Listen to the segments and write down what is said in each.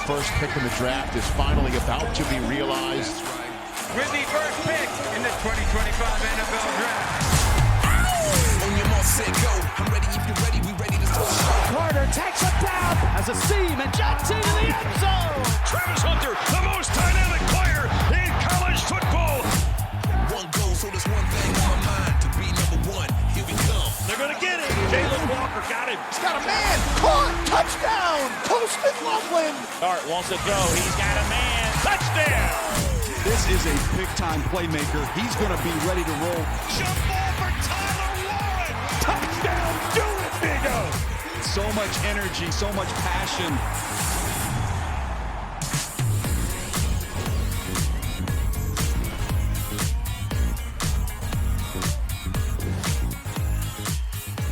first pick in the draft is finally about to be realized. With the first pick in the 2025 NFL Draft. On your mark, set, go. I'm ready if you're ready. We ready to start. Carter takes a down, has a seam, and jumps into the end zone. Travis Hunter, the most dynamic player in college football. One goal, so there's one thing on my mind. To be number one, here we come. They're going to get it. Jalen Walker got him. He's got a man, caught, touchdown, Coastal Loveland. Dart wants to throw. He's got a man. Touchdown. This is a big-time playmaker. He's going to be ready to roll. Jump ball for Tyler Warren. Touchdown. Do it, Bigo. So much energy, so much passion.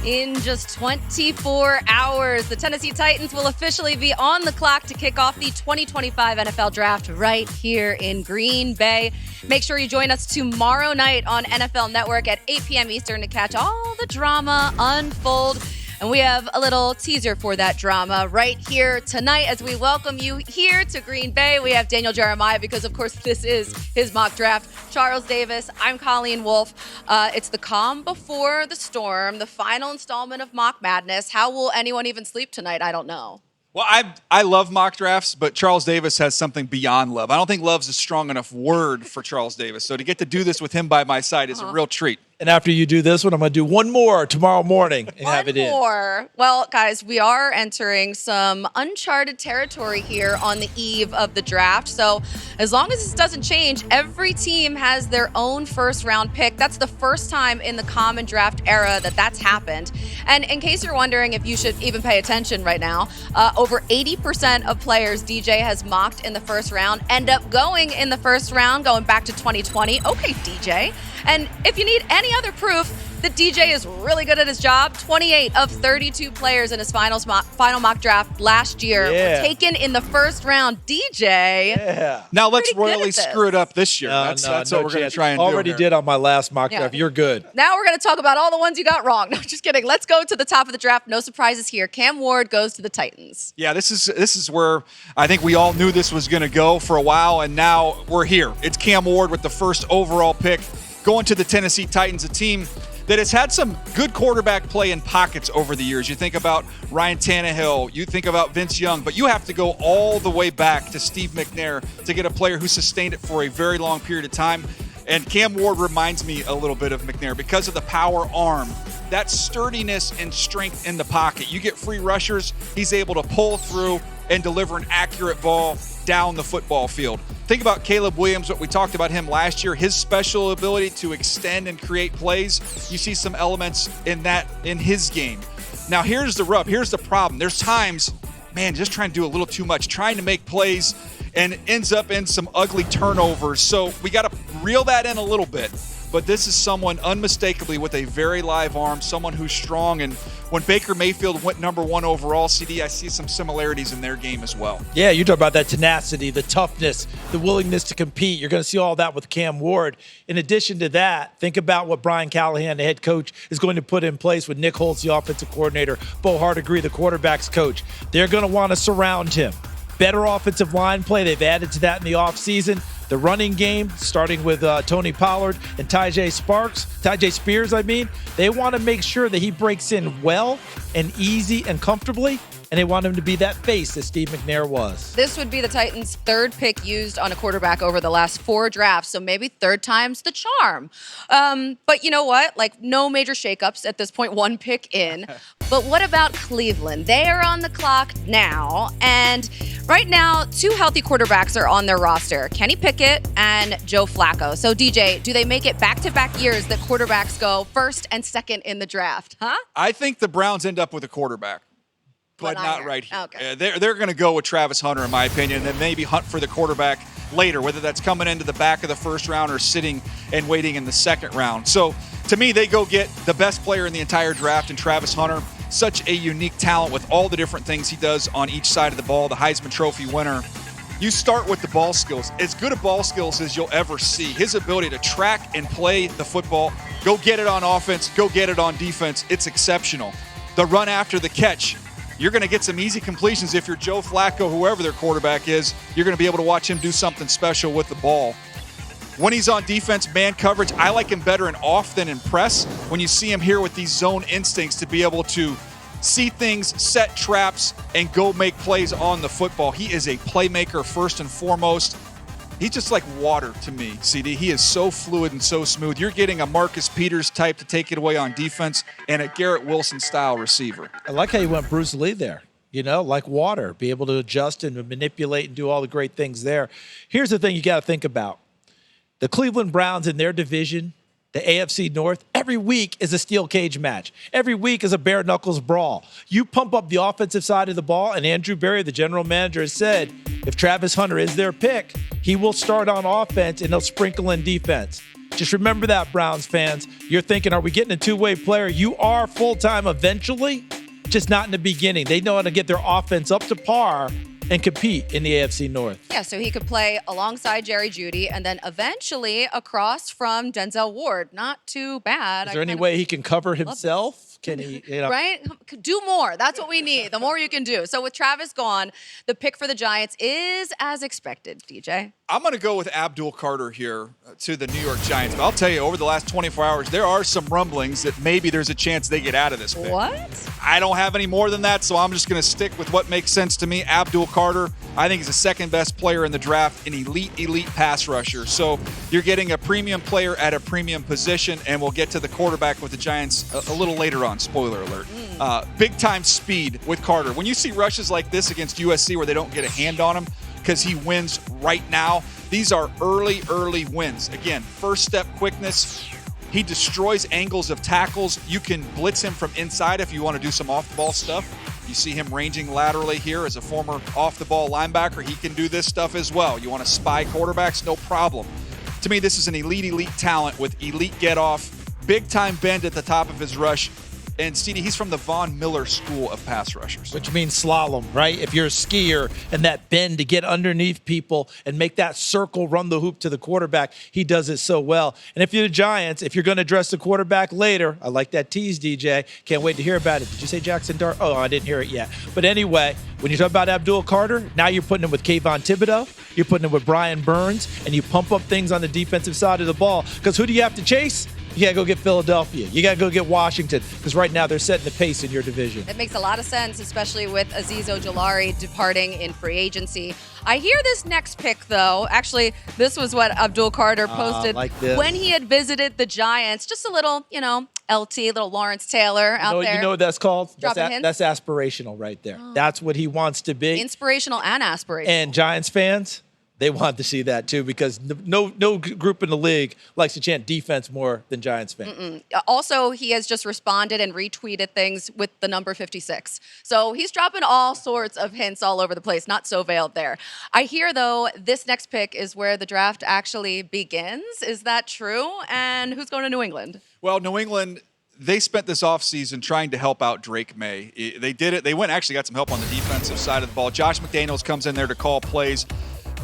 In just 24 hours, the Tennessee Titans will officially be on the clock to kick off the 2025 NFL Draft right here in Green Bay. Make sure you join us tomorrow night on NFL Network at 8 p.m. Eastern to catch all the drama unfold. And we have a little teaser for that drama right here tonight as we welcome you here to Green Bay. We have Daniel Jeremiah because, of course, this is his mock draft. Charles Davis, I'm Colleen Wolfe. It's the calm before the storm, the final installment of Mock Madness. How will anyone even sleep tonight? I don't know. Well, I love mock drafts, but Charles Davis has something beyond love. I don't think love's a strong enough word for Charles Davis. So to get to do this with him by my side is a real treat. And after you do this one, I'm going to do one more tomorrow morning and have it in. One more. Well, guys, we are entering some uncharted territory here on the eve of the draft. So as long as this doesn't change, every team has their own first-round pick. That's the first time in the common draft era that that's happened. And in case you're wondering if you should even pay attention right now, over 80% of players DJ has mocked in the first round end up going in the first round, going back to 2020. Okay, DJ. And if you need any other proof that DJ is really good at his job, 28 of 32 players in his final mock draft last year were taken in the first round. DJ. Yeah. Now let's royally screw it up this year. That's what we're going to try and do. Already did on my last mock draft. You're good. Now we're going to talk about all the ones you got wrong. No, just kidding. Let's go to the top of the draft. No surprises here. Cam Ward goes to the Titans. Yeah, this is where I think we all knew this was going to go for a while, and now we're here. It's Cam Ward with the first overall pick going to the Tennessee Titans, a team that has had some good quarterback play in pockets over the years. You think about Ryan Tannehill, you think about Vince Young, but you have to go all the way back to Steve McNair to get a player who sustained it for a very long period of time. And Cam Ward reminds me a little bit of McNair because of the power arm, that sturdiness and strength in the pocket. You get free rushers, he's able to pull through and deliver an accurate ball down the football field. Think about Caleb Williams, what we talked about him last year, his special ability to extend and create plays. You see some elements in that in his game. Now here's the rub, here's the problem. There's times, man, just trying to do a little too much, trying to make plays and ends up in some ugly turnovers. So we got to reel that in a little bit. But this is someone unmistakably with a very live arm, someone who's strong. And when Baker Mayfield went number 1 overall, CD, I see some similarities in their game as well. Yeah, you talk about that tenacity, the toughness, the willingness to compete. You're going to see all that with Cam Ward. In addition to that, think about what Brian Callahan, the head coach, is going to put in place with Nick Holtz, the offensive coordinator, Bo Hardegree, the quarterback's coach. They're going to want to surround him. Better offensive line play. They've added to that in the offseason. The running game, starting with Tony Pollard and Tyjae Spears, they want to make sure that he breaks in well and easy and comfortably, and they want him to be that face that Steve McNair was. This would be the Titans' third pick used on a quarterback over the last 4 drafts, so maybe third time's the charm. But you know what? Like, no major shakeups at this point, 1 pick in. But what about Cleveland? They are on the clock now, and right now, 2 healthy quarterbacks are on their roster, Kenny Pickett and Joe Flacco. So, DJ, do they make it back-to-back years that quarterbacks go first and second in the draft, huh? I think the Browns end up with a quarterback. But not right here. Okay. They're going to go with Travis Hunter, in my opinion, and then maybe hunt for the quarterback later, whether that's coming into the back of the first round or sitting and waiting in the second round. So, to me, they go get the best player in the entire draft in Travis Hunter. Such a unique talent with all the different things he does on each side of the ball, the Heisman Trophy winner. You start with the ball skills. As good a ball skills as you'll ever see. His ability to track and play the football, go get it on offense, go get it on defense, it's exceptional. The run after the catch, you're going to get some easy completions. If you're Joe Flacco, whoever their quarterback is, you're going to be able to watch him do something special with the ball. When he's on defense, man coverage, I like him better in off than in press. When you see him here with these zone instincts to be able to see things, set traps, and go make plays on the football. He is a playmaker first and foremost. He's just like water to me, CD. He is so fluid and so smooth. You're getting a Marcus Peters type to take it away on defense and a Garrett Wilson-style receiver. I like how you went Bruce Lee there. Like water, be able to adjust and manipulate and do all the great things there. Here's the thing you got to think about. The Cleveland Browns in their division, the AFC North, every week is a steel cage match. Every week is a bare knuckles brawl. You pump up the offensive side of the ball, and Andrew Berry, the general manager, has said if Travis Hunter is their pick, he will start on offense and he'll sprinkle in defense. Just remember that, Browns fans. You're thinking, are we getting a two-way player? You are full-time eventually, just not in the beginning. They know how to get their offense up to par and compete in the AFC North. Yeah, so he could play alongside Jerry Jeudy and then eventually across from Denzel Ward. Not too bad. Is there any way he can cover himself? Can he, Right? Do more. That's what we need. The more you can do. So with Travis gone, the pick for the Giants is as expected, DJ. I'm going to go with Abdul Carter here to the New York Giants. But I'll tell you, over the last 24 hours, there are some rumblings that maybe there's a chance they get out of this pick. What? I don't have any more than that, so I'm just going to stick with what makes sense to me. Abdul Carter, I think he's the second best player in the draft, an elite pass rusher. So you're getting a premium player at a premium position, and we'll get to the quarterback with the Giants a little later on. Spoiler alert. Big-time speed with Carter. When you see rushes like this against USC where they don't get a hand on him because he wins right now, these are early wins. Again, first step quickness. He destroys angles of tackles. You can blitz him from inside if you want to do some off-the-ball stuff. You see him ranging laterally here as a former off-the-ball linebacker. He can do this stuff as well. You want to spy quarterbacks? No problem. To me, this is an elite talent with elite get-off, big-time bend at the top of his rush. And, Stevie, he's from the Von Miller school of pass rushers. Which means slalom, right? If you're a skier and that bend to get underneath people and make that circle run the hoop to the quarterback, he does it so well. And if you're the Giants, if you're going to address the quarterback later, I like that tease, DJ. Can't wait to hear about it. Did you say Jackson Dart? Oh, I didn't hear it yet. But anyway, when you talk about Abdul Carter, now you're putting him with Kayvon Thibodeau, you're putting him with Brian Burns, and you pump up things on the defensive side of the ball. Because who do you have to chase? You got to go get Philadelphia. You got to go get Washington because right now they're setting the pace in your division. It makes a lot of sense, especially with Azeez Ojulari departing in free agency. I hear this next pick, though. Actually, this was what Abdul Carter posted when he had visited the Giants. Just a little, LT, little Lawrence Taylor out there. You know what that's called? Dropping hints? That's aspirational right there. Oh. That's what he wants to be. Inspirational and aspirational. And Giants fans, they want to see that too because no group in the league likes to chant defense more than Giants fans. Also, he has just responded and retweeted things with the number 56. So he's dropping all sorts of hints all over the place, not so veiled there. I hear, though, this next pick is where the draft actually begins. Is that true? And who's going to New England? Well, New England, they spent this offseason trying to help out Drake May. They did it. They actually got some help on the defensive side of the ball. Josh McDaniels comes in there to call plays.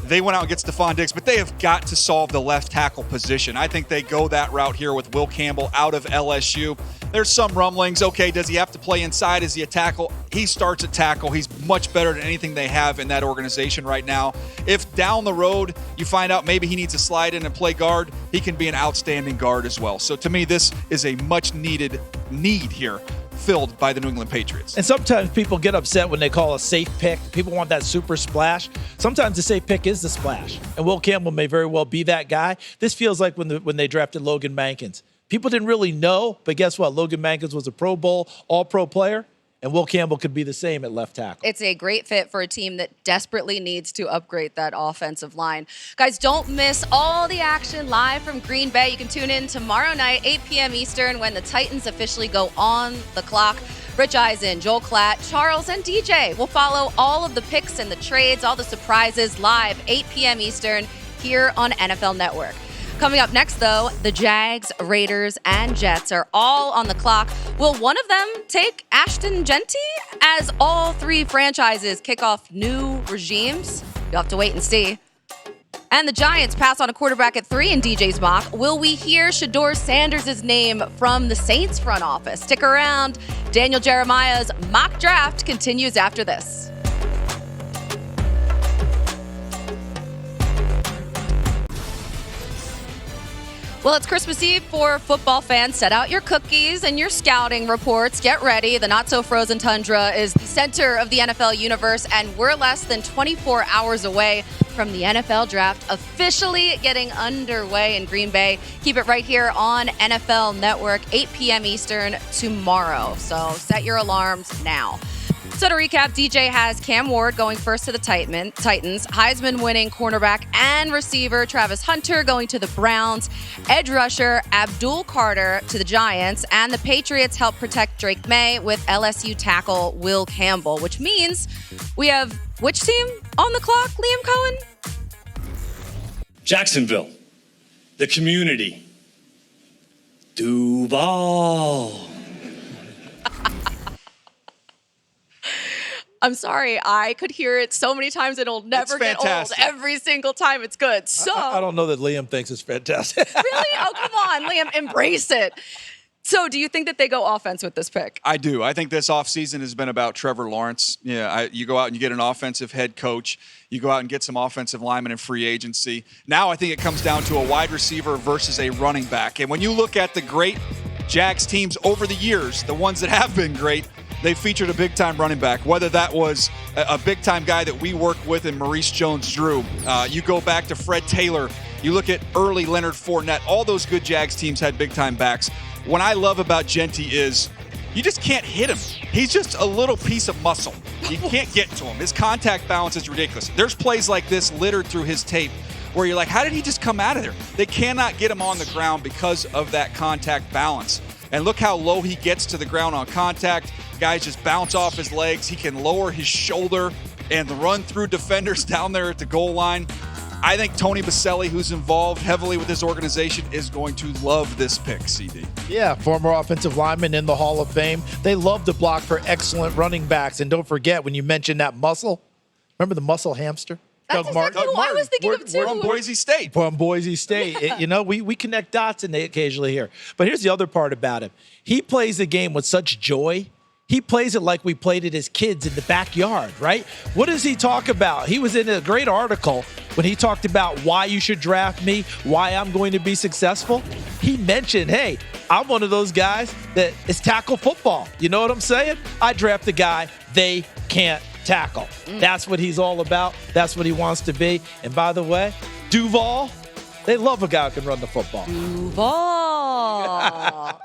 They went out and get Stephon Diggs, but they have got to solve the left tackle position. I think they go that route here with Will Campbell out of LSU. There's some rumblings. Okay, does he have to play inside? Is he a tackle? He starts at tackle. He's much better than anything they have in that organization right now. If down the road you find out maybe he needs to slide in and play guard, he can be an outstanding guard as well. So to me, this is a much needed need here, filled by the New England Patriots. And sometimes people get upset when they call a safe pick. People want that super splash. Sometimes the safe pick is the splash. And Will Campbell may very well be that guy. This feels like when they drafted Logan Mankins. People didn't really know, but guess what? Logan Mankins was a Pro Bowl, all-pro player. And Will Campbell could be the same at left tackle. It's a great fit for a team that desperately needs to upgrade that offensive line. Guys, don't miss all the action live from Green Bay. You can tune in tomorrow night, 8 p.m. Eastern, when the Titans officially go on the clock. Rich Eisen, Joel Klatt, Charles, and DJ will follow all of the picks and the trades, all the surprises live, 8 p.m. Eastern, here on NFL Network. Coming up next, though, the Jags, Raiders, and Jets are all on the clock. Will one of them take Ashton Genty as all three franchises kick off new regimes? You'll have to wait and see. And the Giants pass on a quarterback at 3 in DJ's mock. Will we hear Shedeur Sanders' name from the Saints front office? Stick around. Daniel Jeremiah's mock draft continues after this. Well, it's Christmas Eve for football fans. Set out your cookies and your scouting reports. Get ready. The not-so-frozen tundra is the center of the NFL universe, and we're less than 24 hours away from the NFL draft officially getting underway in Green Bay. Keep it right here on NFL Network, 8 p.m. Eastern tomorrow. So set your alarms now. So to recap, DJ has Cam Ward going first to the Titans, Heisman-winning cornerback and receiver Travis Hunter going to the Browns, edge rusher Abdul Carter to the Giants, and the Patriots help protect Drake May with LSU tackle Will Campbell, which means we have which team on the clock, Liam Cohen? Jacksonville, the community, Duval. I'm sorry, I could hear it so many times it'll never get old. Every single time it's good. So I don't know that Liam thinks it's fantastic. Really? Oh, come on, Liam, embrace it. So do you think that they go offense with this pick? I do. I think this offseason has been about Trevor Lawrence. Yeah, you go out and you get an offensive head coach. You go out and get some offensive linemen in free agency. Now I think it comes down to a wide receiver versus a running back. And when you look at the great Jags teams over the years, the ones that have been great, they featured a big-time running back, whether that was a big-time guy that we worked with in Maurice Jones-Drew. You go back to Fred Taylor. You look at early Leonard Fournette. All those good Jags teams had big-time backs. What I love about Genty is you just can't hit him. He's just a little piece of muscle. You can't get to him. His contact balance is ridiculous. There's plays like this littered through his tape where you're like, how did he just come out of there? They cannot get him on the ground because of that contact balance. And look how low he gets to the ground on contact. Guys just bounce off his legs. He can lower his shoulder and run through defenders down there at the goal line. I think Tony Baselli, who's involved heavily with this organization, is going to love this pick, CD. Yeah, former offensive lineman in the Hall of Fame. They love to block for excellent running backs. And don't forget, when you mentioned that muscle, remember the muscle hamster? That's exactly who I was thinking of, too. We're from Boise State. From Boise State. We connect dots in occasionally here. But here's the other part about him. He plays the game with such joy. He plays it like we played it as kids in the backyard, right? What does he talk about? He was in a great article when he talked about why you should draft me, why I'm going to be successful. He mentioned, hey, I'm one of those guys that is tackle football. You know what I'm saying? I draft the guy they can't tackle. That's what he's all about. That's what he wants to be. And by the way, Duval, they love a guy who can run the football. Duval.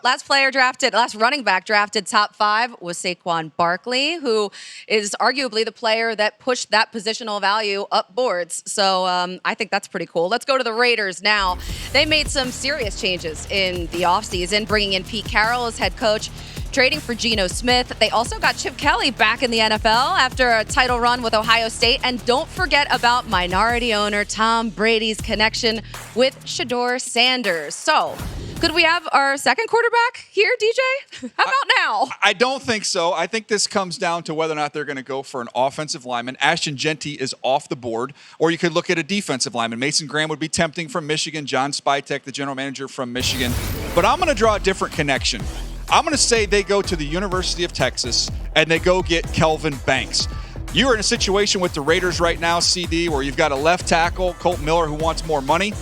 Last running back drafted top 5 was Saquon Barkley, who is arguably the player that pushed that positional value up boards. So I think that's pretty cool. Let's go to the Raiders now. They made some serious changes in the offseason, bringing in Pete Carroll as head coach, trading for Geno Smith. They also got Chip Kelly back in the NFL after a title run with Ohio State. And don't forget about minority owner Tom Brady's connection with Shedeur Sanders. So, could we have our second quarterback here, DJ? How about now? I don't think so. I think this comes down to whether or not they're going to go for an offensive lineman. Ashton Genty is off the board. Or you could look at a defensive lineman. Mason Graham would be tempting from Michigan. John Spytek, the general manager from Michigan. But I'm going to draw a different connection. I'm going to say they go to the University of Texas and they go get Kelvin Banks. You're in a situation with the Raiders right now, CD, where you've got a left tackle, Colt Miller, who wants more money.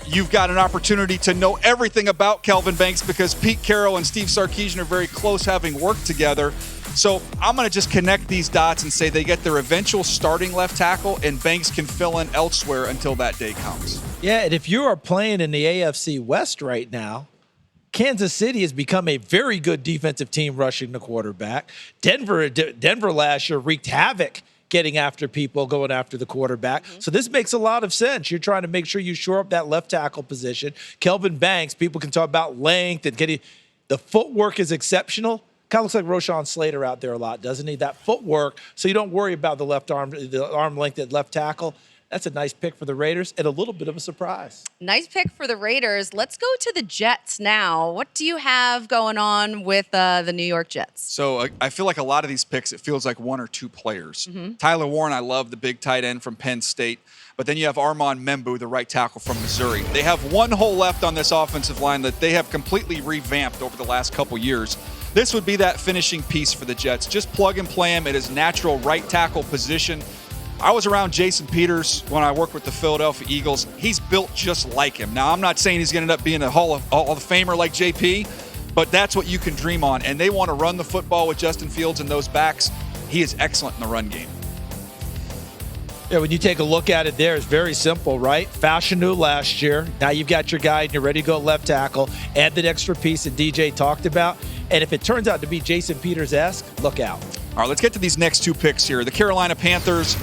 You've got an opportunity to know everything about Kelvin Banks because Pete Carroll and Steve Sarkisian are very close, having worked together. So I'm going to just connect these dots and say they get their eventual starting left tackle and Banks can fill in elsewhere until that day comes. Yeah, and if you are playing in the AFC West right now, Kansas City has become a very good defensive team rushing the quarterback. Denver last year wreaked havoc getting after people, going after the quarterback. So this makes a lot of sense. You're trying to make sure you shore up that left tackle position. Kelvin Banks, people can talk about length and getting – the footwork is exceptional. Kind of looks like Rashawn Slater out there a lot, doesn't he? That footwork, so you don't worry about the left arm, the arm length at left tackle. That's a nice pick for the Raiders and a little bit of a surprise. Nice pick for the Raiders. Let's go to the Jets now. What do you have going on with the New York Jets? So I feel like a lot of these picks, it feels like one or two players. Tyler Warren, I love, the big tight end from Penn State. But then you have Armand Membu, the right tackle from Missouri. They have one hole left on this offensive line that they have completely revamped over the last couple years. This would be that finishing piece for the Jets. Just plug and play him at his natural right tackle position. I was around Jason Peters when I worked with the Philadelphia Eagles. He's built just like him. Now, I'm not saying he's going to end up being a Hall of Famer like JP, but that's what you can dream on. And they want to run the football with Justin Fields and those backs. He is excellent in the run game. Yeah, when you take a look at it there, it's very simple, right? Fashanu last year. Now you've got your guy and you're ready to go left tackle. Add that extra piece that DJ talked about. And if it turns out to be Jason Peters-esque, look out. All right, let's get to these next two picks here. The Carolina Panthers,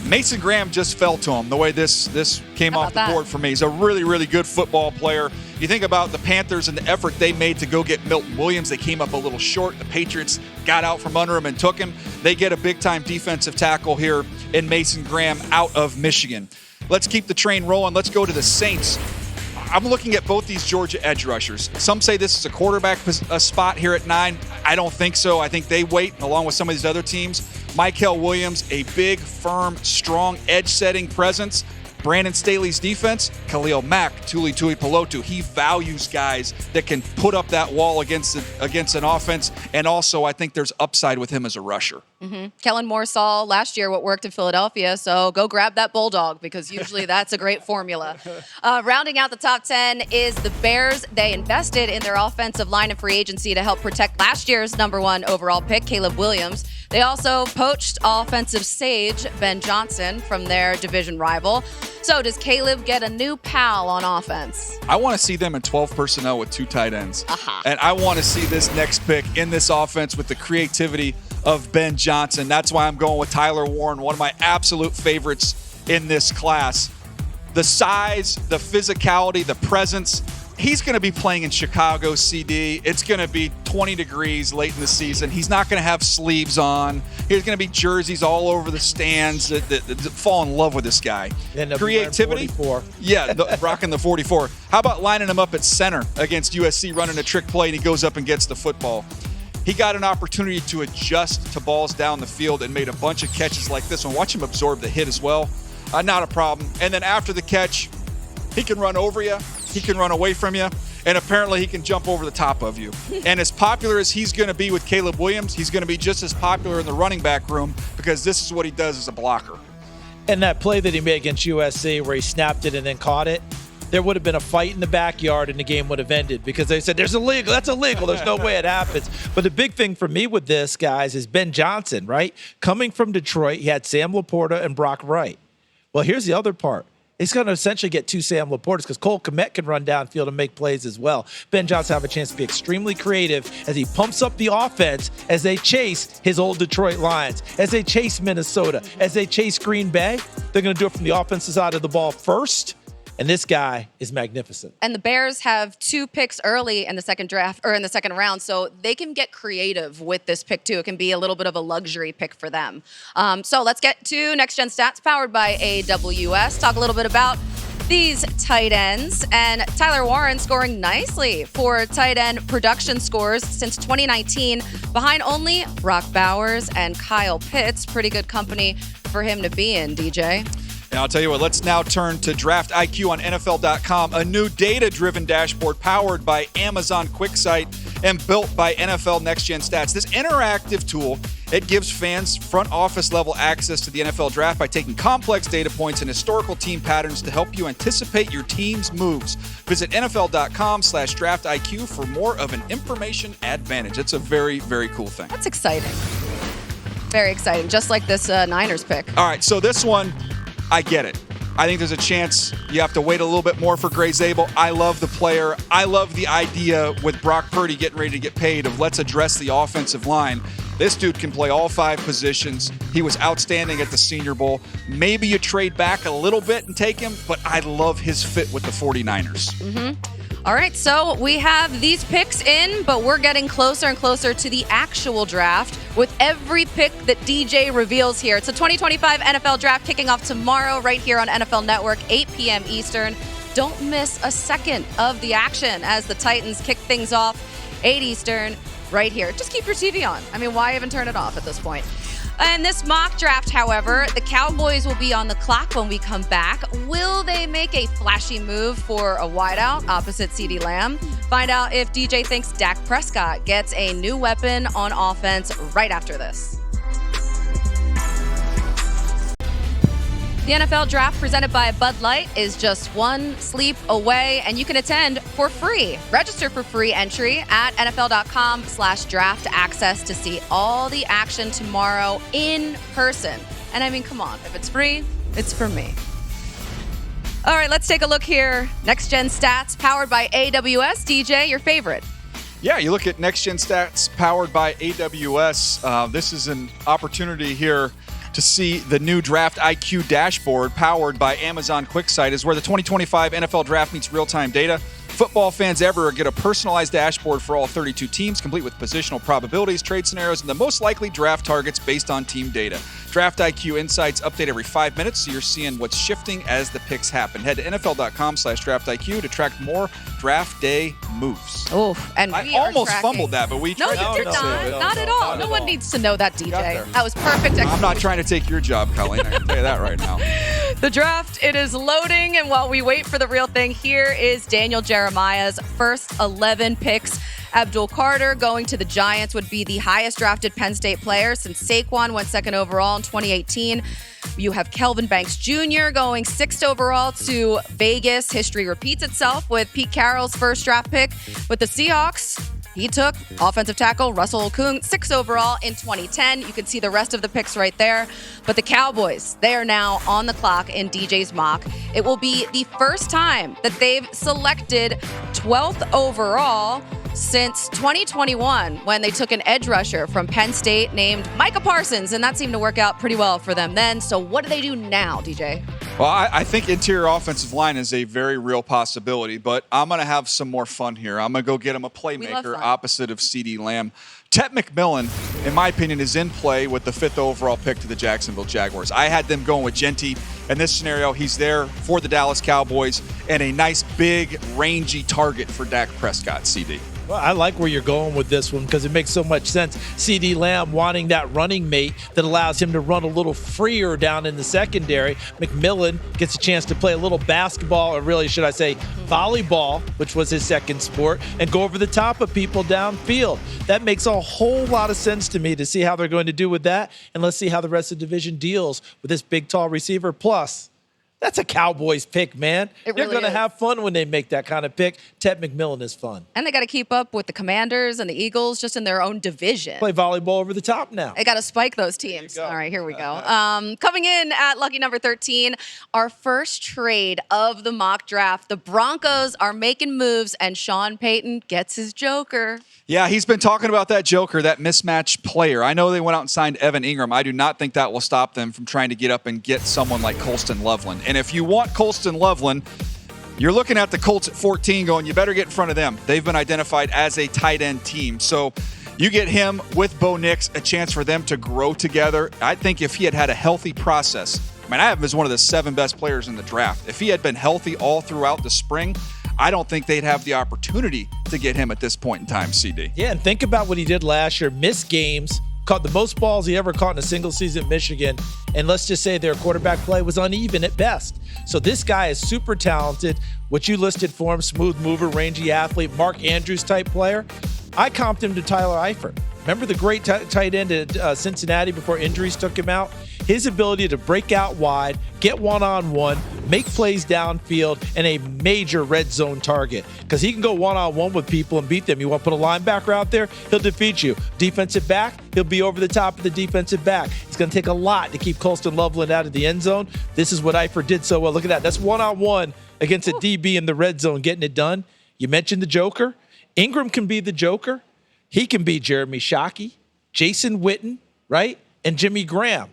Mason Graham just fell to him the way this came off the board for me. He's a really, really good football player. You think about the Panthers and the effort they made to go get Milton Williams. They came up a little short. The Patriots got out from under him and took him. They get a big-time defensive tackle here in Mason Graham out of Michigan. Let's keep the train rolling. Let's go to the Saints. I'm looking at both these Georgia edge rushers. Some say this is a quarterback spot here at 9. I don't think so. I think they wait, along with some of these other teams. Michael Williams, a big, firm, strong edge-setting presence. Brandon Staley's defense, Khalil Mack, Tuli Tuipulotu. He values guys that can put up that wall against an offense, and also I think there's upside with him as a rusher. Kellen Moore saw last year what worked in Philadelphia, so go grab that Bulldog because usually that's a great formula. Rounding out the top 10 is the Bears. They invested in their offensive line and free agency to help protect last year's #1 overall pick, Caleb Williams. They also poached offensive sage Ben Johnson from their division rival. So does Caleb get a new pal on offense? I want to see them in 12 personnel with 2 tight ends. And I want to see this next pick in this offense with the creativity of Ben Johnson. That's why I'm going with Tyler Warren, one of my absolute favorites in this class. The size, the physicality, the presence. He's going to be playing in Chicago, CD. It's going to be 20 degrees late in the season. He's not going to have sleeves on. There's going to be jerseys all over the stands that fall in love with this guy. Creativity. 44. Yeah, rocking the 44. How about lining him up at center against USC, running a trick play, and he goes up and gets the football? He got an opportunity to adjust to balls down the field and made a bunch of catches like this one. Watch him absorb the hit as well. Not a problem. And then after the catch, he can run over you. He can run away from you, and apparently he can jump over the top of you. And as popular as he's going to be with Caleb Williams, he's going to be just as popular in the running back room because this is what he does as a blocker. And that play that he made against USC where he snapped it and then caught it, there would have been a fight in the backyard and the game would have ended because they said, that's illegal. There's no way it happens. But the big thing for me with this, guys, is Ben Johnson, right? Coming from Detroit, he had Sam Laporta and Brock Wright. Well, here's the other part. He's going to essentially get 2 Sam Laportas because Cole Kmet can run downfield and make plays as well. Ben Johnson have a chance to be extremely creative as he pumps up the offense as they chase his old Detroit Lions, as they chase Minnesota, as they chase Green Bay. They're going to do it from the offensive side of the ball first. And this guy is magnificent. And the Bears have 2 picks early in the second draft or in the second round, so they can get creative with this pick too. It can be a little bit of a luxury pick for them. So let's get to Next Gen Stats powered by AWS. Talk a little bit about these tight ends, and Tyler Warren scoring nicely for tight end production scores since 2019, behind only Brock Bowers and Kyle Pitts. Pretty good company for him to be in, DJ. And I'll tell you what, let's now turn to Draft IQ on NFL.com, a new data-driven dashboard powered by Amazon QuickSight and built by NFL Next Gen Stats. This interactive tool, it gives fans front office level access to the NFL draft by taking complex data points and historical team patterns to help you anticipate your team's moves. Visit NFL.com/Draft IQ for more of an information advantage. It's a very, very cool thing. That's exciting. Very exciting, just like this Niners pick. All right, so this one, I get it. I think there's a chance you have to wait a little bit more for Gray Zabel. I love the player. I love the idea with Brock Purdy getting ready to get paid of let's address the offensive line. This dude can play all 5 positions. He was outstanding at the Senior Bowl. Maybe you trade back a little bit and take him, but I love his fit with the 49ers. All right, so we have these picks in, but we're getting closer and closer to the actual draft with every pick that DJ reveals here. It's a 2025 NFL Draft kicking off tomorrow right here on NFL Network, 8 p.m. Eastern. Don't miss a second of the action as the Titans kick things off, 8 Eastern, right here. Just keep your TV on. I mean, why even turn it off at this point? And this mock draft, however, the Cowboys will be on the clock when we come back. Will they make a flashy move for a wideout opposite CeeDee Lamb? Find out if DJ thinks Dak Prescott gets a new weapon on offense right after this. The NFL Draft presented by Bud Light is just one sleep away, and you can attend for free. Register for free entry at NFL.com/draft access to see all the action tomorrow in person. And I mean, come on, if it's free, it's for me. All right, let's take a look here. Next Gen Stats powered by AWS. DJ, your favorite. Yeah, you look at Next Gen Stats powered by AWS. This is an opportunity here to see the new Draft IQ dashboard powered by Amazon QuickSight is where the 2025 NFL Draft meets real-time data. Football fans ever get a personalized dashboard for all 32 teams, complete with positional probabilities, trade scenarios, and the most likely draft targets based on team data. Draft IQ insights update every 5 minutes, so you're seeing what's shifting as the picks happen. Head to NFL.com/draft IQ to track more draft day moves. Oh, and I almost fumbled that, but we No, tried you did not at all. No one needs to know that, DJ. That was perfect. I'm not trying to take your job, Colleen. I can tell you that right now. The draft, it is loading, and while we wait for the real thing, here is Daniel Jeremiah's first 11 picks. Abdul Carter going to the Giants would be the highest drafted Penn State player since Saquon went second overall in 2018. You have Kelvin Banks Jr. going 6th overall to Vegas. History repeats itself with Pete Carroll's first draft pick with the Seahawks. He took offensive tackle Russell Okung 6th overall in 2010. You can see the rest of the picks right there. But the Cowboys, they are now on the clock in DJ's mock. It will be the first time that they've selected 12th overall since 2021 when they took an edge rusher from Penn State named Micah Parsons, and that seemed to work out pretty well for them then. So what do they do now, DJ? Well, I think interior offensive line is a very real possibility, but I'm going to have some more fun here. I'm going to go get him a playmaker opposite of CeeDee Lamb. Tet McMillan, in my opinion, is in play with the 5th overall pick to the Jacksonville Jaguars. I had them going with Genty. In this scenario, he's there for the Dallas Cowboys and a nice, big, rangy target for Dak Prescott, CD. Well, I like where you're going with this one because it makes so much sense. CeeDee Lamb wanting that running mate that allows him to run a little freer down in the secondary. McMillan gets a chance to play a little basketball, or really, should I say, volleyball, which was his second sport, and go over the top of people downfield. That makes a whole lot of sense to me to see how they're going to do with that. And let's see how the rest of the division deals with this big, tall receiver. Plus, that's a Cowboys pick, man. They're going to have fun when they make that kind of pick. Tet McMillan is fun. And they got to keep up with the Commanders and the Eagles just in their own division. Play volleyball over the top now. They got to spike those teams. All right, here we go. Coming in at lucky number 13, our first trade of the mock draft. The Broncos are making moves, and Sean Payton gets his joker. Yeah, he's been talking about that joker, that mismatched player. I know they went out and signed Evan Ingram. I do not think that will stop them from trying to get up and get someone like Colston Loveland. And if you want Colston Loveland, you're looking at the Colts at 14 going, you better get in front of them. They've been identified as a tight end team. So you get him with Bo Nix, a chance for them to grow together. I think if he had had a healthy process, I have him as one of the 7 best players in the draft. If he had been healthy all throughout the spring, I don't think they'd have the opportunity to get him at this point in time, CD. Yeah, and think about what he did last year. Missed games, caught the most balls he ever caught in a single season at Michigan. And let's just say their quarterback play was uneven at best. So this guy is super talented. What you listed for him, smooth mover, rangy athlete, Mark Andrews type player. I comped him to Tyler Eifert. Remember the great tight end at Cincinnati before injuries took him out? His ability to break out wide, get one-on-one, make plays downfield, and a major red zone target. Because he can go one-on-one with people and beat them. You want to put a linebacker out there, he'll defeat you. Defensive back, he'll be over the top of the defensive back. It's going to take a lot to keep Colston Loveland out of the end zone. This is what Eifert did so well. Look at that. That's one-on-one against a DB in the red zone, getting it done. You mentioned the joker. Ingram can be the joker. He can be Jeremy Shockey, Jason Witten, right? And Jimmy Graham.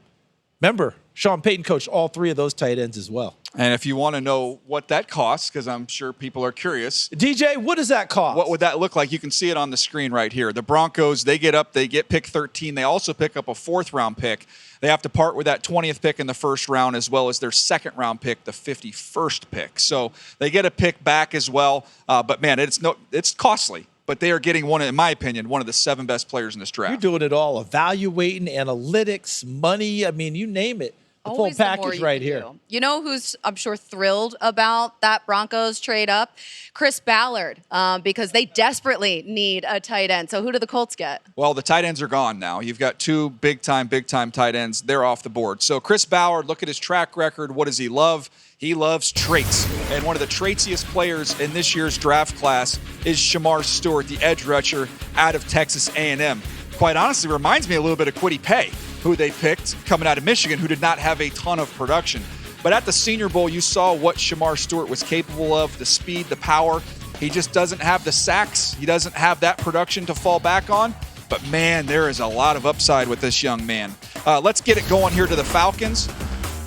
Remember, Sean Payton coached all 3 of those tight ends as well. And if you want to know what that costs, because I'm sure people are curious. DJ, what does that cost? What would that look like? You can see it on the screen right here. The Broncos, they get pick 13. They also pick up a 4th-round pick. They have to part with that 20th pick in the first round as well as their 2nd-round pick, the 51st pick. So they get a pick back as well. But, man, it's costly. But they are getting in my opinion, one of the 7 best players in this draft. You're doing it all, evaluating, analytics, money. I mean, you name it. The Always full package right here. You know who's, I'm sure, thrilled about that Broncos trade up? Chris Ballard, because they desperately need a tight end. So who do the Colts get? Well, the tight ends are gone now. You've got 2 big-time tight ends. They're off the board. So Chris Ballard, look at his track record. What does he love? He loves traits. And one of the traitsiest players in this year's draft class is Shamar Stewart, the edge rusher out of Texas A&M. Quite honestly, reminds me a little bit of Kwity Paye, who they picked coming out of Michigan, who did not have a ton of production. But at the Senior Bowl, you saw what Shamar Stewart was capable of, the speed, the power. He just doesn't have the sacks. He doesn't have that production to fall back on. But, man, there is a lot of upside with this young man. Let's get it going here to the Falcons.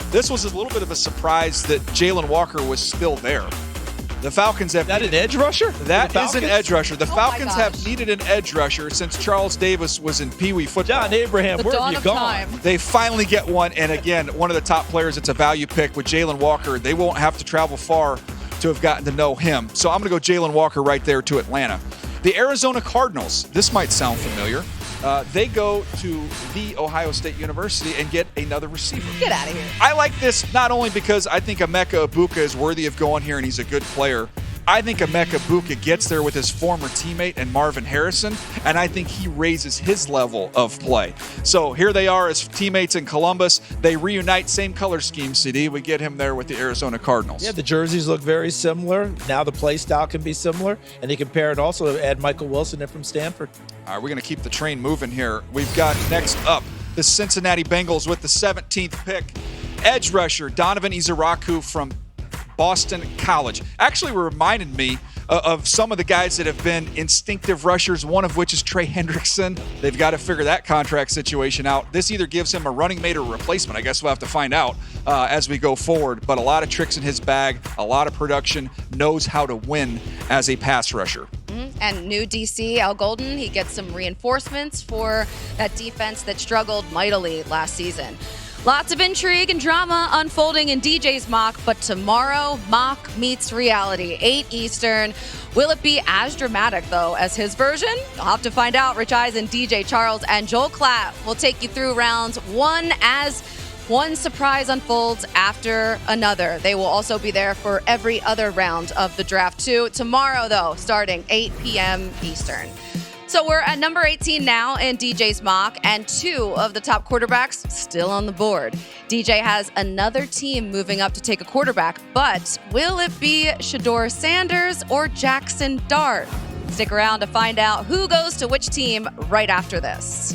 This was a little bit of a surprise that Jalen Walker was still there. The Falcons have... That an edge rusher? That is an edge rusher. The Falcons have needed an edge rusher since Charles Davis was in Pee Wee football. John Abraham, where have you gone? They finally get one, and again, one of the top players. It's a value pick with Jalen Walker. They won't have to travel far to have gotten to know him. So I'm going to go Jalen Walker right there to Atlanta. The Arizona Cardinals. This might sound familiar. They go to the Ohio State University and get another receiver. Get out of here. I like this not only because I think Emeka Egbuka is worthy of going here and he's a good player. I think Emeka Egbuka gets there with his former teammate and Marvin Harrison, and I think he raises his level of play. So here they are as teammates in Columbus. They reunite, same color scheme, CD. We get him there with the Arizona Cardinals. Yeah, the jerseys look very similar. Now the play style can be similar, and they compare it also to add Michael Wilson in from Stanford. All right, we're going to keep the train moving here. We've got next up the Cincinnati Bengals with the 17th pick. Edge rusher Donovan Izaraku from Boston College. Actually reminded me of some of the guys that have been instinctive rushers, one of which is Trey Hendrickson. They've got to figure that contract situation out. This either gives him a running mate or a replacement. I guess we'll have to find out as we go forward. But a lot of tricks in his bag, a lot of production, knows how to win as a pass rusher. And new DC, Al Golden, he gets some reinforcements for that defense that struggled mightily last season. Lots of intrigue and drama unfolding in DJ's mock, but tomorrow, mock meets reality, 8 Eastern. Will it be as dramatic, though, as his version? You'll have to find out. Rich Eisen, DJ Charles, and Joel Klatt will take you through rounds one as one surprise unfolds after another. They will also be there for every other round of the draft, too. Tomorrow, though, starting 8 p.m. Eastern. So we're at number 18 now in DJ's mock, and 2 of the top quarterbacks still on the board. DJ has another team moving up to take a quarterback, but will it be Shedeur Sanders or Jackson Dart? Stick around to find out who goes to which team right after this.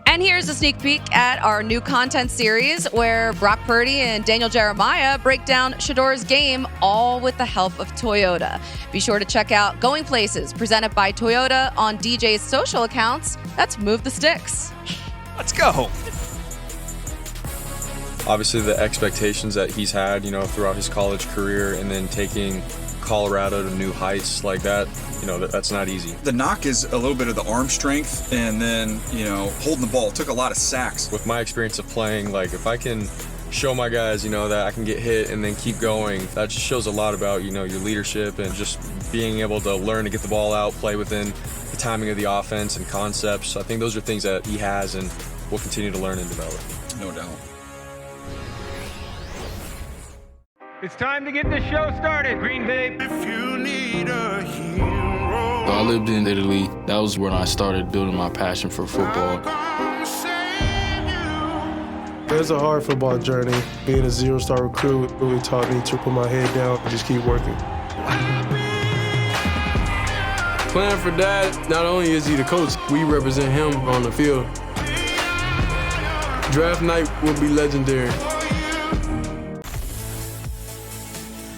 And here's a sneak peek at our new content series where Brock Purdy and Daniel Jeremiah break down Shedeur's game, all with the help of Toyota. Be sure to check out Going Places, presented by Toyota on DJ's social accounts. That's Move the Sticks. Let's go. Obviously, the expectations that he's had, throughout his college career, and then taking Colorado to new heights like that, that's not easy. The knock is a little bit of the arm strength, and then, holding the ball. Took a lot of sacks. With my experience of playing, if I can show my guys, that I can get hit and then keep going, that just shows a lot about, your leadership and just being able to learn to get the ball out, play within the timing of the offense and concepts. I think those are things that he has and will continue to learn and develop. No doubt. It's time to get this show started, Green Bay. If you need a hero. I lived in Italy. That was when I started building my passion for football. It's a hard football journey. Being a zero-star recruit really taught me to put my head down and just keep working. Playing for Dad, not only is he the coach, we represent him on the field. Draft night will be legendary.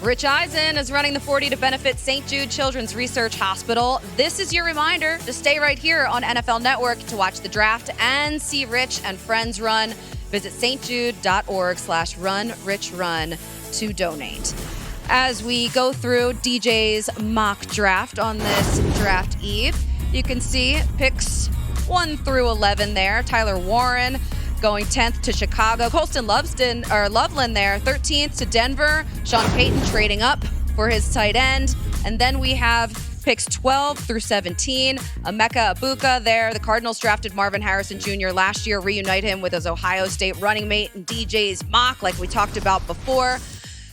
Rich Eisen is running the 40 to benefit St. Jude Children's Research Hospital. This is your reminder to stay right here on NFL Network to watch the draft and see Rich and friends run Visit stjude.org/runrichrun to donate. As we go through DJ's mock draft on this draft eve, you can see picks 1 through 11 there. Tyler Warren going 10th to Chicago. Colston Loveland there, 13th to Denver. Sean Payton trading up for his tight end. And then we have picks 12 through 17. Emeka Egbuka there. The Cardinals drafted Marvin Harrison Jr. last year. Reunite him with his Ohio State running mate and DJ's mock, like we talked about before.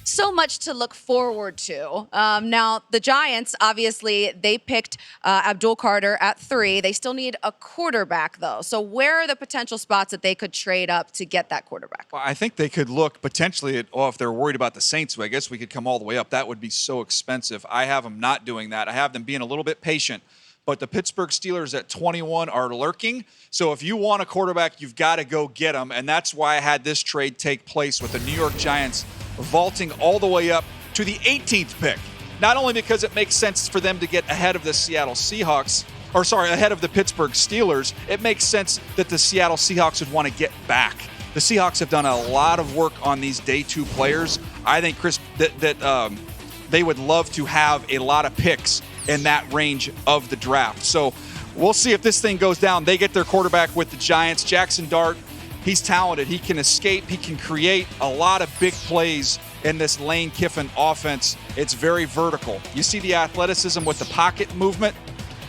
So much to look forward to. Now, the Giants, obviously, they picked Abdul Carter at 3. They still need a quarterback, though. So where are the potential spots that they could trade up to get that quarterback? Well, I think they could look potentially at, if they're worried about the Saints, I guess we could come all the way up. That would be so expensive. I have them not doing that. I have them being a little bit patient. But the Pittsburgh Steelers at 21 are lurking. So if you want a quarterback, you've got to go get them. And that's why I had this trade take place with the New York Giants vaulting all the way up to the 18th pick. Not only because it makes sense for them to get ahead of the ahead of the Pittsburgh Steelers, it makes sense that the Seattle Seahawks would want to get back. The Seahawks have done a lot of work on these day 2 players. I think, Chris, that they would love to have a lot of picks in that range of the draft. So we'll see if this thing goes down. They get their quarterback with the Giants. Jackson Dart, he's talented. He can escape. He can create a lot of big plays in this Lane Kiffin offense. It's very vertical. You see the athleticism with the pocket movement.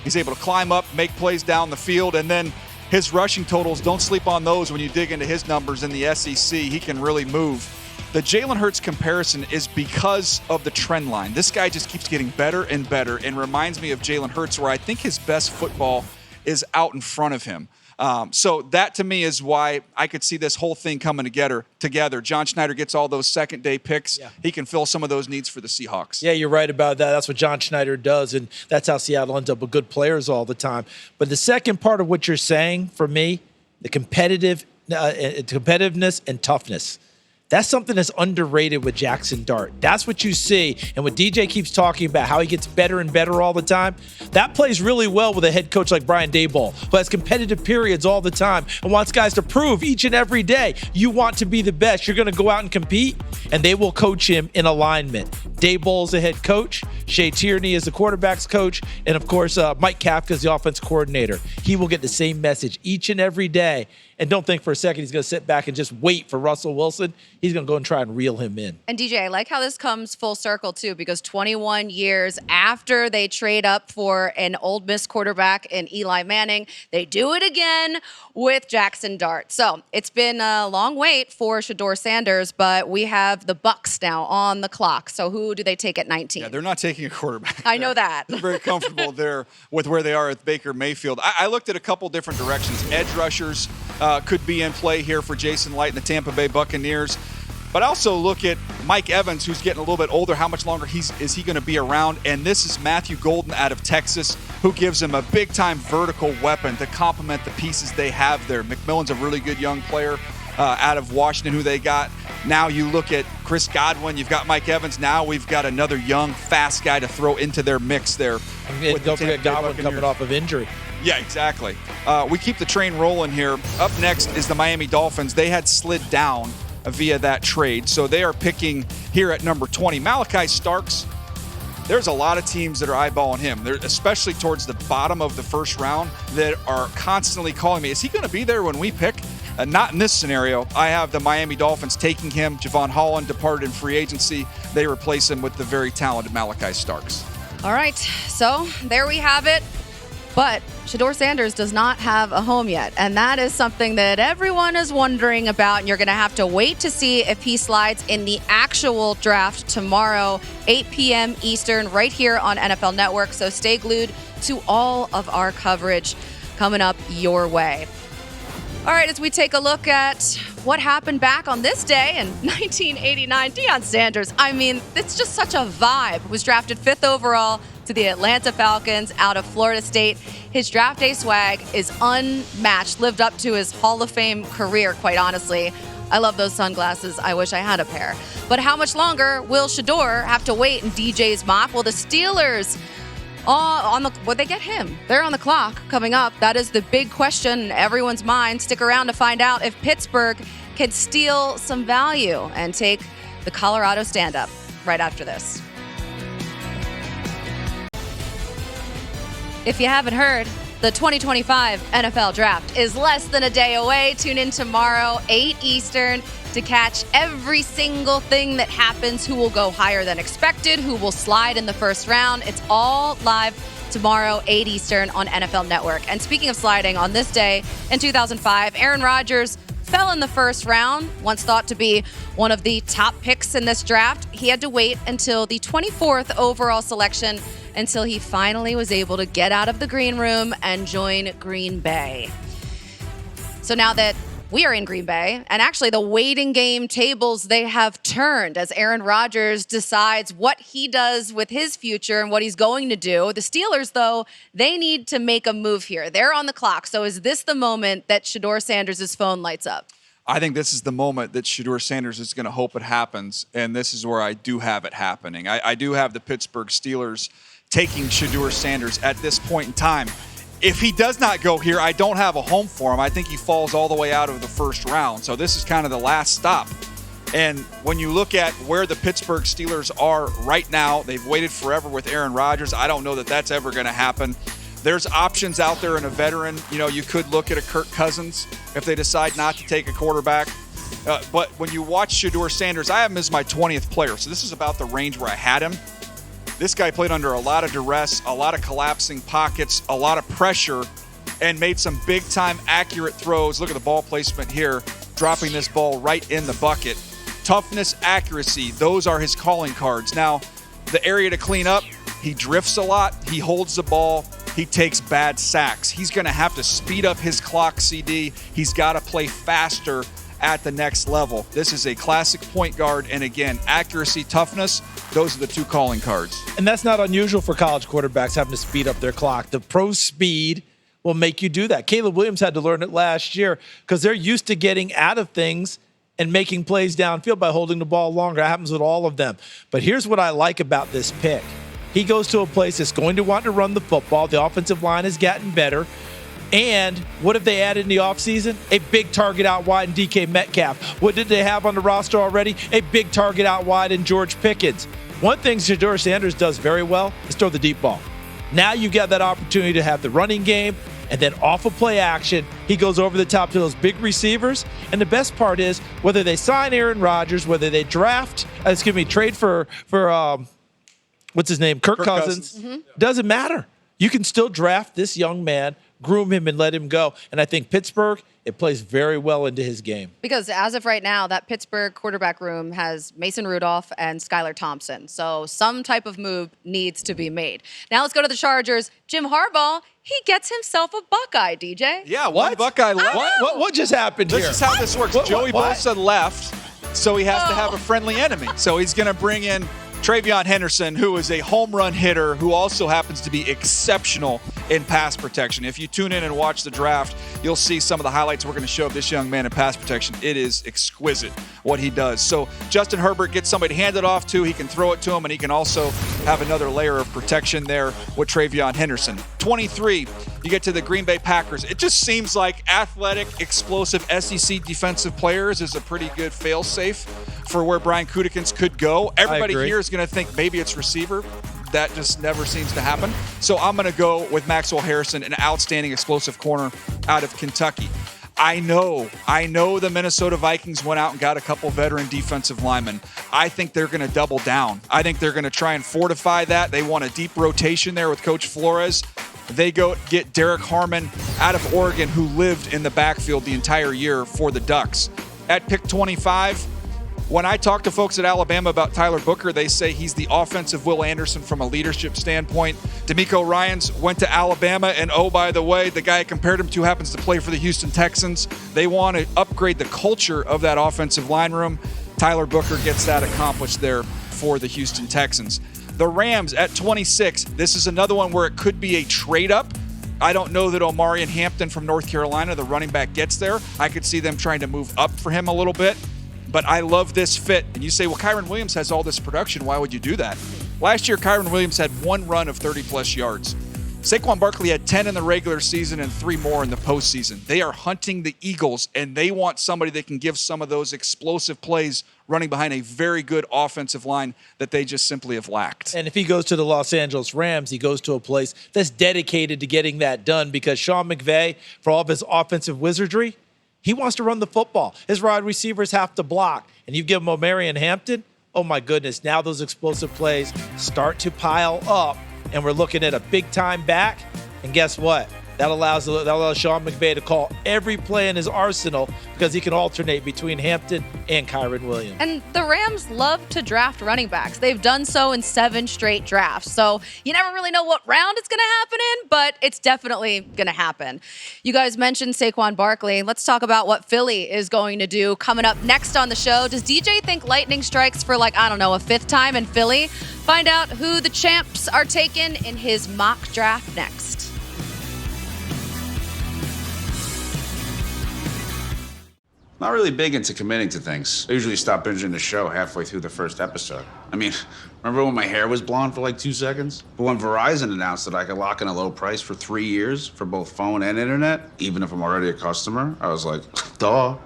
He's able to climb up, make plays down the field, and then his rushing totals, don't sleep on those when you dig into his numbers in the SEC. He can really move. The Jalen Hurts comparison is because of the trend line. This guy just keeps getting better and better and reminds me of Jalen Hurts, where I think his best football is out in front of him. So that, to me, is why I could see this whole thing coming together. John Schneider gets all those second-day picks. Yeah. He can fill some of those needs for the Seahawks. Yeah, you're right about that. That's what John Schneider does, and that's how Seattle ends up with good players all the time. But the second part of what you're saying, for me, the competitiveness and toughness. That's something that's underrated with Jackson Dart. That's what you see. And what DJ keeps talking about, how he gets better and better all the time, that plays really well with a head coach like Brian Daboll, who has competitive periods all the time and wants guys to prove each and every day. You want to be the best. You're going to go out and compete, and they will coach him in alignment. Daboll's the head coach. Shea Tierney is the quarterback's coach. And, of course, Mike Kafka is the offense coordinator. He will get the same message each and every day. And don't think for a second he's going to sit back and just wait for Russell Wilson. He's going to go and try and reel him in. And DJ, I like how this comes full circle, too, because 21 years after they trade up for an Ole Miss quarterback in Eli Manning, they do it again with Jackson Dart. So it's been a long wait for Shedeur Sanders, but we have the Bucs now on the clock. So who do they take at 19? Yeah, they're not taking a quarterback. I know that. They're very comfortable there with where they are at Baker Mayfield. I looked at a couple different directions. Edge rushers could be in play here for Jason Light and the Tampa Bay Buccaneers. But I also look at Mike Evans, who's getting a little bit older. How much longer is he going to be around? And this is Matthew Golden out of Texas, who gives him a big-time vertical weapon to complement the pieces they have there. McMillan's a really good young player out of Washington who they got. Now you look at Chris Godwin. You've got Mike Evans. Now we've got another young, fast guy to throw into their mix there. And don't forget Godwin coming off of injury. Yeah, exactly. We keep the train rolling here. Up next is the Miami Dolphins. They had slid down via that trade, so they are picking here at number 20. Malachi Starks, there's a lot of teams that are eyeballing him. They're especially towards the bottom of the first round that are constantly calling me, is he going to be there when we pick? Not in this scenario. I have the Miami Dolphins taking him. Javon Holland departed in free agency. They replace him with the very talented Malachi Starks. All right, so there we have it. But Shedeur Sanders does not have a home yet, and that is something that everyone is wondering about, and you're going to have to wait to see if he slides in the actual draft tomorrow, 8 p.m. Eastern, right here on NFL Network. So stay glued to all of our coverage coming up your way. All right, as we take a look at what happened back on this day in 1989, Deion Sanders, I mean, it's just such a vibe. Was drafted 5th overall to the Atlanta Falcons out of Florida State. His draft day swag is unmatched, lived up to his Hall of Fame career, quite honestly. I love those sunglasses. I wish I had a pair. But how much longer will Shedeur have to wait in DJ's mock? Well, the Steelers, they get him. They're on the clock coming up. That is the big question in everyone's mind. Stick around to find out if Pittsburgh can steal some value and take the Colorado stand-up right after this. If you haven't heard, the 2025 NFL Draft is less than a day away. Tune in tomorrow, 8 Eastern, to catch every single thing that happens, who will go higher than expected, who will slide in the first round. It's all live tomorrow, 8 Eastern on NFL Network. And speaking of sliding, on this day in 2005, Aaron Rodgers fell in the first round, once thought to be one of the top picks in this draft. He had to wait until the 24th overall selection until he finally was able to get out of the green room and join Green Bay. So now that we are in Green Bay, and actually the waiting game tables, they have turned as Aaron Rodgers decides what he does with his future and what he's going to do. The Steelers, though, they need to make a move here. They're on the clock. So is this the moment that Shedeur Sanders' phone lights up? I think this is the moment that Shedeur Sanders is going to hope it happens, and this is where I do have it happening. I do have the Pittsburgh Steelers taking Shedeur Sanders at this point in time. If he does not go here, I don't have a home for him. I think he falls all the way out of the first round. So this is kind of the last stop. And when you look at where the Pittsburgh Steelers are right now, they've waited forever with Aaron Rodgers. I don't know that that's ever going to happen. There's options out there in a veteran. You know, you could look at a Kirk Cousins if they decide not to take a quarterback. But when you watch Shedeur Sanders, I have him as my 20th player. So this is about the range where I had him. This guy played under a lot of duress, a lot of collapsing pockets, a lot of pressure, and made some big-time accurate throws. Look at the ball placement here, dropping this ball right in the bucket. Toughness, accuracy, those are his calling cards. Now, the area to clean up, he drifts a lot, he holds the ball, he takes bad sacks. He's going to have to speed up his clock, CD. He's got to play faster at the next level. This is a classic point guard, and again, accuracy, toughness, those are the two calling cards. And that's not unusual for college quarterbacks having to speed up their clock. The pro speed will make you do that. Caleb Williams had to learn it last year because they're used to getting out of things and making plays downfield by holding the ball longer. That happens with all of them. But here's what I like about this pick. He goes to a place that's going to want to run the football. The offensive line has gotten better. And what have they added in the offseason? A big target out wide in DK Metcalf. What did they have on the roster already? A big target out wide in George Pickens. One thing Shedeur Sanders does very well is throw the deep ball. Now you get that opportunity to have the running game, and then off of play action, he goes over the top to those big receivers. And the best part is, whether they sign Aaron Rodgers, whether they trade for what's his name, Kirk Cousins, doesn't matter. You can still draft this young man, groom him, and let him go. And I think Pittsburgh, it plays very well into his game. Because as of right now, that Pittsburgh quarterback room has Mason Rudolph and Skylar Thompson. So some type of move needs to be made. Now let's go to the Chargers. Jim Harbaugh, he gets himself a Buckeye, DJ. Yeah, one Buckeye left. What just happened here? This is how this works. Joey Bosa left, so he has to have a friendly enemy. So he's going to bring in Travion Henderson, who is a home run hitter who also happens to be exceptional in pass protection. If you tune in and watch the draft, you'll see some of the highlights we're going to show of this young man in pass protection. It is exquisite what he does. So Justin Herbert gets somebody to hand it off to. He can throw it to him, and he can also have another layer of protection there with Travion Henderson. 23, you get to the Green Bay Packers. It just seems like athletic, explosive SEC defensive players is a pretty good fail-safe for where Brian Gutekunst could go. Everybody here is going to think maybe it's receiver. That just never seems to happen. So I'm going to go with Maxwell Harrison, an outstanding explosive corner out of Kentucky. I know the Minnesota Vikings went out and got a couple veteran defensive linemen. I think they're going to double down. I think they're going to try and fortify that. They want a deep rotation there with Coach Flores. They go get Derek Harmon out of Oregon, who lived in the backfield the entire year for the Ducks. At pick 25, when I talk to folks at Alabama about Tyler Booker, they say he's the offensive Will Anderson from a leadership standpoint. DeMeco Ryans went to Alabama, and oh, by the way, the guy I compared him to happens to play for the Houston Texans. They want to upgrade the culture of that offensive line room. Tyler Booker gets that accomplished there for the Houston Texans. The Rams at 26. This is another one where it could be a trade-up. I don't know that Omarion Hampton from North Carolina, the running back, gets there. I could see them trying to move up for him a little bit. But I love this fit. And you say, well, Kyron Williams has all this production. Why would you do that? Last year, Kyron Williams had one run of 30-plus yards. Saquon Barkley had 10 in the regular season and 3 more in the postseason. They are hunting the Eagles, and they want somebody that can give some of those explosive plays running behind a very good offensive line that they just simply have lacked. And if he goes to the Los Angeles Rams, he goes to a place that's dedicated to getting that done because Sean McVay, for all of his offensive wizardry, he wants to run the football. His wide receivers have to block. And you give him O'Marion Hampton, oh my goodness, now those explosive plays start to pile up. And we're looking at a big-time back. And guess what? That allows Sean McVay to call every play in his arsenal because he can alternate between Hampton and Kyren Williams. And the Rams love to draft running backs. They've done so in 7 straight drafts. So you never really know what round it's going to happen in, but it's definitely going to happen. You guys mentioned Saquon Barkley. Let's talk about what Philly is going to do coming up next on the show. Does DJ think lightning strikes for, a 5th time in Philly? Find out who the champs are taking in his mock draft next. Not really big into committing to things. I usually stop binging the show halfway through the first episode. I mean, remember when my hair was blonde for 2 seconds? But when Verizon announced that I could lock in a low price for 3 years for both phone and internet, even if I'm already a customer, I was like, duh. I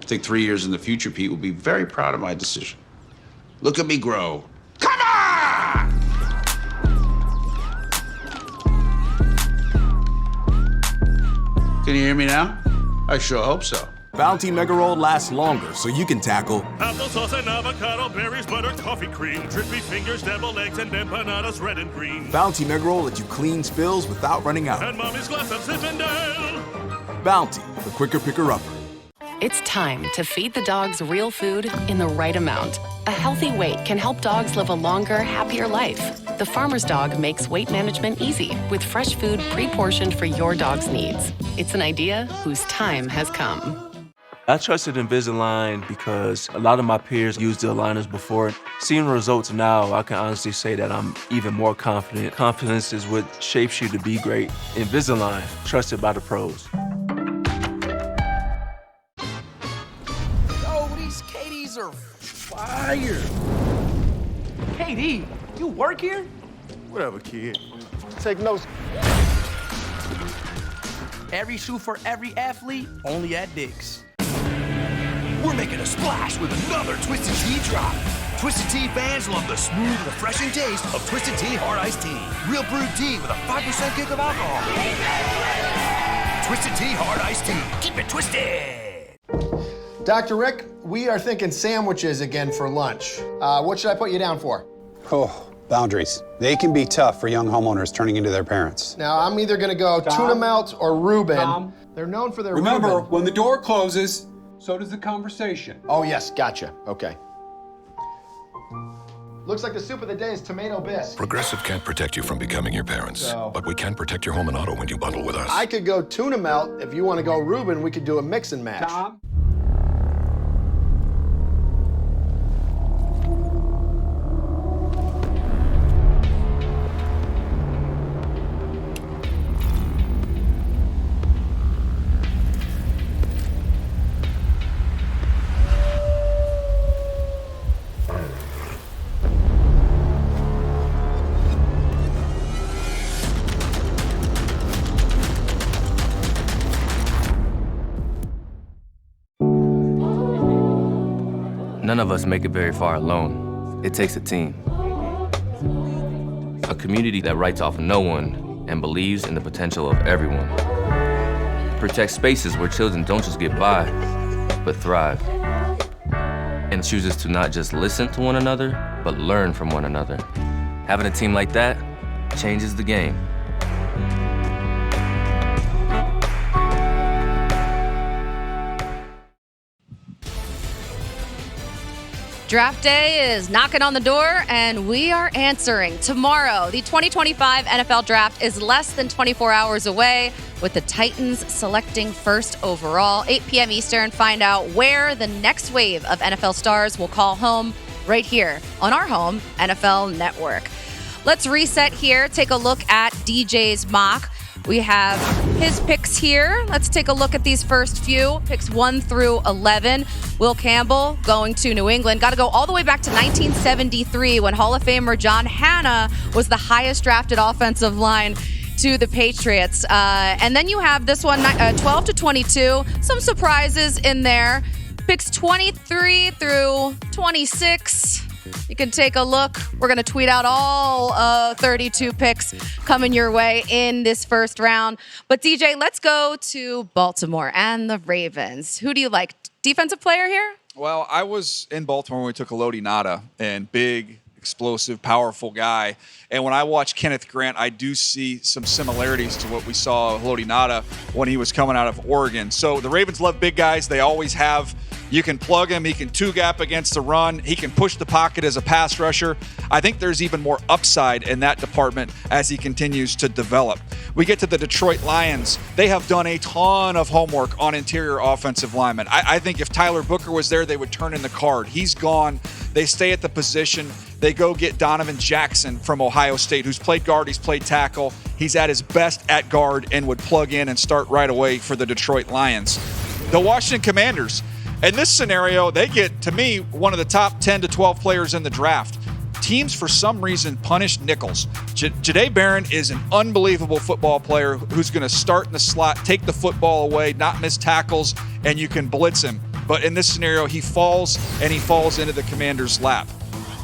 think 3 years in the future, Pete will be very proud of my decision. Look at me grow. Come on! Can you hear me now? I sure hope so. Bounty Mega Roll lasts longer, so you can tackle applesauce and avocado, berries, butter, coffee cream, drippy fingers, deviled eggs, and empanadas red and green. Bounty Mega Roll lets you clean spills without running out. And mommy's glass of Zinfandel. Bounty, the quicker picker-upper. It's time to feed the dogs real food in the right amount. A healthy weight can help dogs live a longer, happier life. The Farmer's Dog makes weight management easy with fresh food pre-portioned for your dog's needs. It's an idea whose time has come. I trusted Invisalign because a lot of my peers used the aligners before. Seeing results now, I can honestly say that I'm even more confident. Confidence is what shapes you to be great. Invisalign, trusted by the pros. Yo, these KDs are fire. KD, you work here? Whatever, kid. Take notes. Every shoe for every athlete, only at Dick's. We're making a splash with another Twisted Tea drop. Twisted Tea fans love the smooth, refreshing taste of Twisted Tea Hard Iced Tea. Real brewed tea with a 5% kick of alcohol. Twisted Tea Hard Iced Tea. Keep it twisted. Dr. Rick, we are thinking sandwiches again for lunch. What should I put you down for? Oh, boundaries. They can be tough for young homeowners turning into their parents. Now, I'm either going to go tuna melt or Reuben. They're known for their Remember, Reuben. when the door closes, so does the conversation. Oh, yes, gotcha. Okay. Looks like the soup of the day is tomato bisque. Progressive can't protect you from becoming your parents, but we can protect your home and auto when you bundle with us. I could go tuna melt. If you want to go Reuben, we could do a mix and match. Tom? None of us make it very far alone. It takes a team. A community that writes off no one and believes in the potential of everyone. Protects spaces where children don't just get by, but thrive. And chooses to not just listen to one another, but learn from one another. Having a team like that changes the game. Draft day is knocking on the door, and we are answering tomorrow. The 2025 NFL Draft is less than 24 hours away, with the Titans selecting first overall. 8 p.m. Eastern, find out where the next wave of NFL stars will call home right here on our home, NFL Network. Let's reset here, take a look at DJ's mock. We have his picks here. Let's take a look at these first few. Picks 1 through 11. Will Campbell going to New England. Got to go all the way back to 1973 when Hall of Famer John Hanna was the highest drafted offensive line to the Patriots. And then you have this one, 12 to 22. Some surprises in there. Picks 23 through 26. You can take a look. We're going to tweet out all 32 picks coming your way in this first round. But DJ, let's go to Baltimore and the Ravens. Who do you like? Defensive player here? Well, I was in Baltimore when we took Elodie Nada, and big, explosive, powerful guy. And when I watch Kenneth Grant, I do see some similarities to what we saw Elodie Nada when he was coming out of Oregon. So the Ravens love big guys. They always have. You can plug him. He can two-gap against the run. He can push the pocket as a pass rusher. I think there's even more upside in that department as he continues to develop. We get to the Detroit Lions. They have done a ton of homework on interior offensive linemen. I think if Tyler Booker was there, they would turn in the card. He's gone. They stay at the position. They go get Donovan Jackson from Ohio State, who's played guard, he's played tackle. He's at his best at guard and would plug in and start right away for the Detroit Lions. The Washington Commanders. In this scenario, they get, to me, one of the top 10 to 12 players in the draft. Teams, for some reason, punish nickels. Jahdae Barron is an unbelievable football player who's going to start in the slot, take the football away, not miss tackles, and you can blitz him. But in this scenario, he falls, and he falls into the Commander's lap.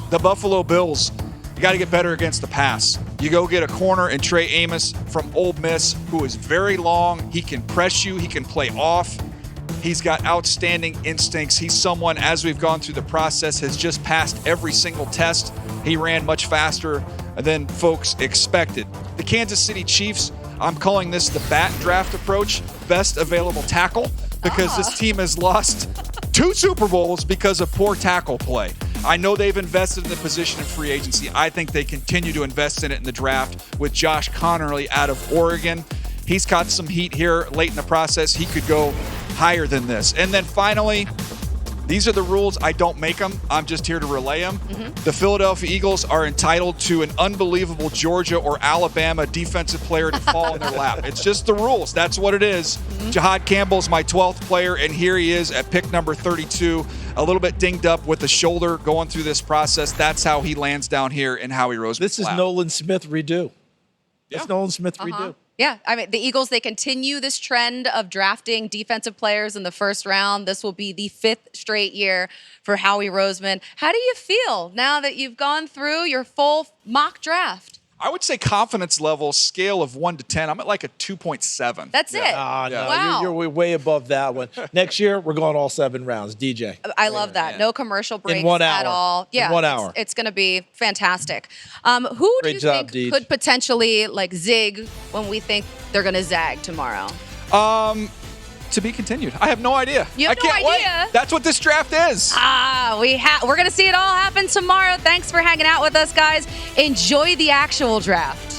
The Buffalo Bills, you got to get better against the pass. You go get a corner in Trey Amos from Ole Miss, who is very long. He can press you. He can play off. He's got outstanding instincts. He's someone, as we've gone through the process, has just passed every single test. He ran much faster than folks expected. The Kansas City Chiefs, I'm calling this the bat draft approach, best available tackle, because this team has lost 2 Super Bowls because of poor tackle play. I know they've invested in the position in free agency. I think they continue to invest in it in the draft with Josh Connerly out of Oregon. He's got some heat here late in the process. He could go higher than this. And then finally, these are the rules. I don't make them. I'm just here to relay them. The Philadelphia Eagles are entitled to an unbelievable Georgia or Alabama defensive player to fall in their lap. It's just the rules. That's what it is. Jahad Campbell's my 12th player, and here he is at pick number 32, a little bit dinged up with the shoulder going through this process. That's how he lands down here in Howie Roseman's This is lap. Nolan Smith redo. That's Nolan Smith redo. Yeah, I mean, the Eagles, they continue this trend of drafting defensive players in the first round. This will be the 5th straight year for Howie Roseman. How do you feel now that you've gone through your full mock draft? I would say confidence level, scale of 1 to 10. I'm at like a 2.7. That's it. No, Wow. you're way above that one. Next year, we're going all 7 rounds. DJ. I love that. No commercial breaks In 1 hour. at all. Yeah, In 1 hour. It's going to be fantastic. Who do Great you job, think Deej. could potentially like zig when we think they're going to zag tomorrow? To be continued. I have no idea. You have I can't no idea? wait. That's what this draft is. We're going to see it all happen tomorrow. Thanks for hanging out with us, guys. Enjoy the actual draft.